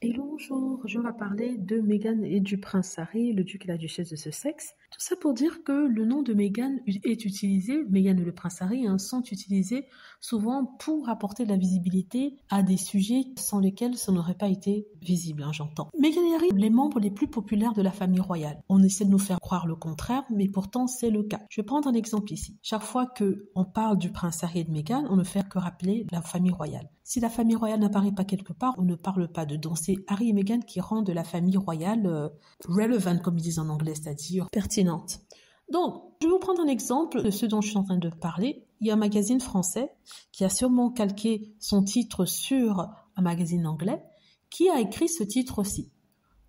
Hello, bonjour, je vais parler de Meghan et du prince Harry, le duc et la duchesse de Sussex. Tout ça pour dire que le nom de Meghan est utilisé, Meghan et le prince Harry sont utilisés souvent pour apporter de la visibilité à des sujets sans lesquels ça n'aurait pas été visible, j'entends. Meghan et Harry, les membres les plus populaires de la famille royale. On essaie de nous faire croire le contraire, mais pourtant c'est le cas. Je vais prendre un exemple ici. Chaque fois qu'on parle du prince Harry et de Meghan, on ne fait que rappeler la famille royale. Si la famille royale n'apparaît pas quelque part, on ne parle pas dedans. C'est Harry et Meghan qui rendent la famille royale relevant, comme ils disent en anglais, c'est-à-dire pertinente. Donc, je vais vous prendre un exemple de ce dont je suis en train de parler. Il y a un magazine français qui a sûrement calqué son titre sur un magazine anglais qui a écrit ce titre aussi.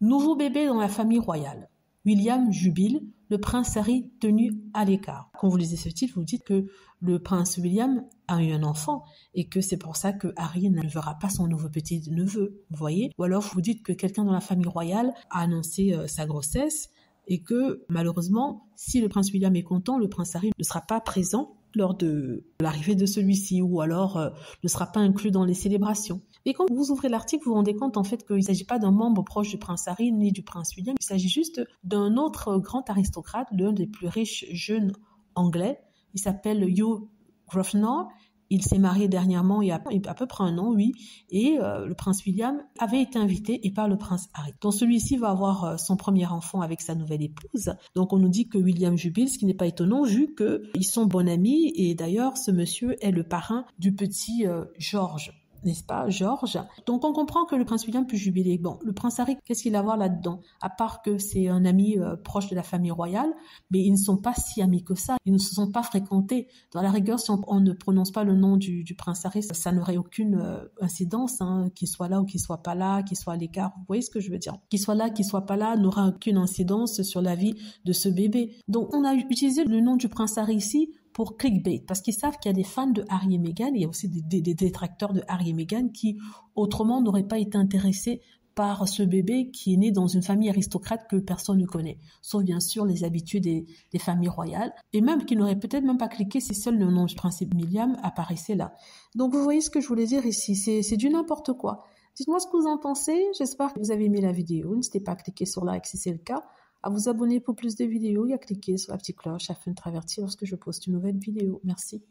Nouveau bébé dans la famille royale. William jubile, le prince Harry tenu à l'écart. Quand vous lisez ce titre, vous dites que le prince William a eu un enfant et que c'est pour ça que Harry ne verra pas son nouveau petit-neveu, vous voyez. Ou alors vous dites que quelqu'un dans la famille royale a annoncé sa grossesse et que malheureusement, si le prince William est content, le prince Harry ne sera pas présent lors de l'arrivée de celui-ci ou alors ne sera pas inclus dans les célébrations. Et quand vous ouvrez l'article, vous vous rendez compte en fait qu'il ne s'agit pas d'un membre proche du prince Harry ni du prince William, il s'agit juste d'un autre grand aristocrate, l'un des plus riches jeunes anglais. Il s'appelle Hugh Grosvenor. Il s'est marié dernièrement il y a à peu près un an, oui, et le prince William avait été invité et par le prince Harry. Donc celui-ci va avoir son premier enfant avec sa nouvelle épouse. Donc on nous dit que William jubile, ce qui n'est pas étonnant vu qu'ils sont bons amis et d'ailleurs ce monsieur est le parrain du petit George. N'est-ce pas, George? Donc on comprend que le prince William peut jubiler. Bon, le prince Harry, qu'est-ce qu'il a à voir là-dedans? À part que c'est un ami proche de la famille royale, mais ils ne sont pas si amis que ça. Ils ne se sont pas fréquentés. Dans la rigueur, si on ne prononce pas le nom du prince Harry, ça n'aurait aucune incidence, qu'il soit là ou qu'il soit pas là, qu'il soit à l'écart. Vous voyez ce que je veux dire? Qu'il soit là, qu'il soit pas là, n'aura aucune incidence sur la vie de ce bébé. Donc on a utilisé le nom du prince Harry ici pour clickbait, parce qu'ils savent qu'il y a des fans de Harry et Meghan, il y a aussi des détracteurs de Harry et Meghan qui autrement n'auraient pas été intéressés par ce bébé qui est né dans une famille aristocrate que personne ne connaît, sauf bien sûr les habitués des familles royales, et même qui n'auraient peut-être même pas cliqué si seul le nom du prince William apparaissait là. Donc vous voyez ce que je voulais dire ici, c'est du n'importe quoi. Dites-moi ce que vous en pensez, j'espère que vous avez aimé la vidéo, n'hésitez pas à cliquer sur like si c'est le cas, à vous abonner pour plus de vidéos et à cliquer sur la petite cloche afin de être averti lorsque je poste une nouvelle vidéo. Merci.